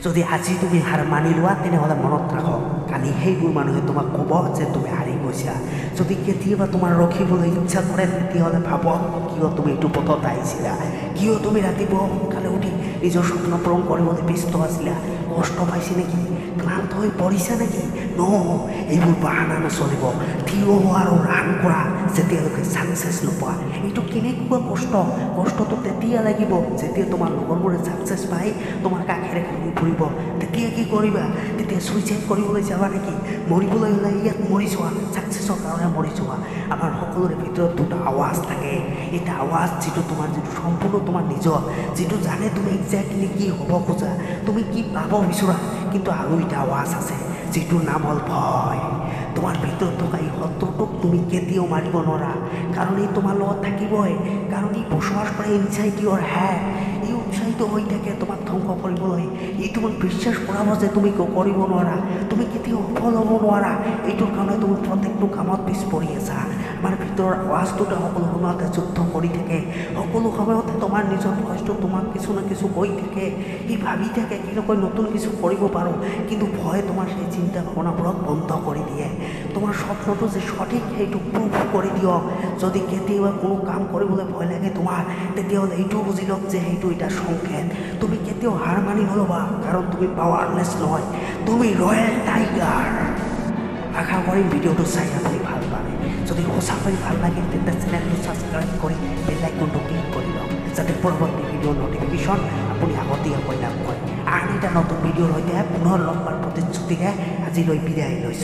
যদি আজি তুমি হাৰ মানি লোৱা তেনেহ'লে মনত ৰাখক কালি সেইবোৰ মানুহে তোমাক ক'ব যে তুমি হাৰি গৈছা। যদি কেতিয়াবা তোমাৰ ৰখিবলৈ ইচ্ছা কৰে তেতিয়াহ'লে ভাবক কিয় তুমি এইটো পথত আহিছিলা, কিয় তুমি ৰাতিপুৱা সোনকালে উঠি নিজৰ স্বপ্ন পূৰণ কৰিবলৈ ব্যস্ত আছিলা। কষ্ট পাইছে নেকি, ক্লান্ত হৈ পৰিছা নেকি? এইবোৰ বাহানা নচলিব। থিয় হোৱা আৰু ৰান কৰা যেতিয়ালৈকে ছাকচেছ নোপোৱা। এইটো কেনেকুৱা কষ্টটো তেতিয়া লাগিব যেতিয়া তোমাৰ লগৰবোৰে ছাকচেছ পাই তোমাৰ কাষেৰে ঘূৰি ফুৰিব। তেতিয়া কি কৰিবা? তেতিয়া ছুইচাইড কৰিবলৈ যাবা নেকি? মৰিবলৈ হ'লে ইয়াত মৰি যোৱা, ছাকচেছৰ কাৰণে মৰি যোৱা। আমাৰ সকলোৰে ভিতৰত দুটা আৱাজ থাকে। এটা আৱাজ যিটো সম্পূৰ্ণ তোমাৰ নিজৰ, যিটো জানে তুমি একজেক্টলি কি হ'ব খোজা, তুমি কি পাব বিচৰা। কিন্তু আৰু এটা আৱাজ আছে যিটোৰ নাম হ'ল ভয়। তোমাৰ ভিতৰত থকা এই শত্ৰুটোক তুমি কেতিয়াও মাৰিব নোৱাৰা, কাৰণ ই তোমাৰ লগত থাকিবই, কাৰণ ই বসবাস কৰে ইনচাইড ইয়ৰ হেড। ই উৎসাহিত হৈ থাকে তোমাক ধ্বংস কৰিবলৈ। ই তোমাক বিশ্বাস কৰাব যে তুমি কৰিব নোৱাৰা, তুমি কেতিয়াও সফল হ'ব নোৱাৰা। এইটোৰ কাৰণে তুমি প্ৰত্যেকটো কামত পিছ পৰি আছা। আমাৰ ভিতৰৰ আৱাজটোতে সকলো সময়তে যুদ্ধ কৰি থাকে। সকলো সময়তে তোমাৰ নিজৰ ভইচটো তোমাক কিছু না কিছু কৈ থাকে। সি ভাবি থাকে কেনেকৈ নতুন কিছু কৰিব পাৰোঁ, কিন্তু ভয়ে তোমাৰ সেই চিন্তা ভাৱনাবোৰক বন্ধ কৰি দিয়ে। তোমাৰ স্বপ্নটো যে সঠিক সেইটো প্ৰুভ কৰি দিয়ক। যদি কেতিয়াবা কোনো কাম কৰিবলৈ ভয় লাগে তোমাৰ, তেতিয়াহ'লে এইটো বুজি লওক যে সেইটো এটা সংকেত। তুমি কেতিয়াও হাৰ মানি নল'বা, কাৰণ তুমি পাৱাৰলেছ নহয়, তুমি ৰয়েল টাইগাৰ। আশা কৰিম ভিডিঅ'টো চাই আপুনি ভাল পালে। যদি সঁচাকৈ ভাল লাগে তেন্তে চেনেলটো ছাবস্ক্ৰাইব কৰি বেল আইকনটো ক্লিক কৰি লওক, যাতে পৰৱৰ্তী ভিডিঅ'ৰ নটিফিকেশ্যন আপুনি আগতীয়াকৈ লাভ কৰে। আন এটা নতুন ভিডিঅ'ৰ সৈতে পুনৰ লগ পোৱাৰ প্ৰতিশ্ৰুতিৰে আজিলৈ বিদায় লৈছোঁ।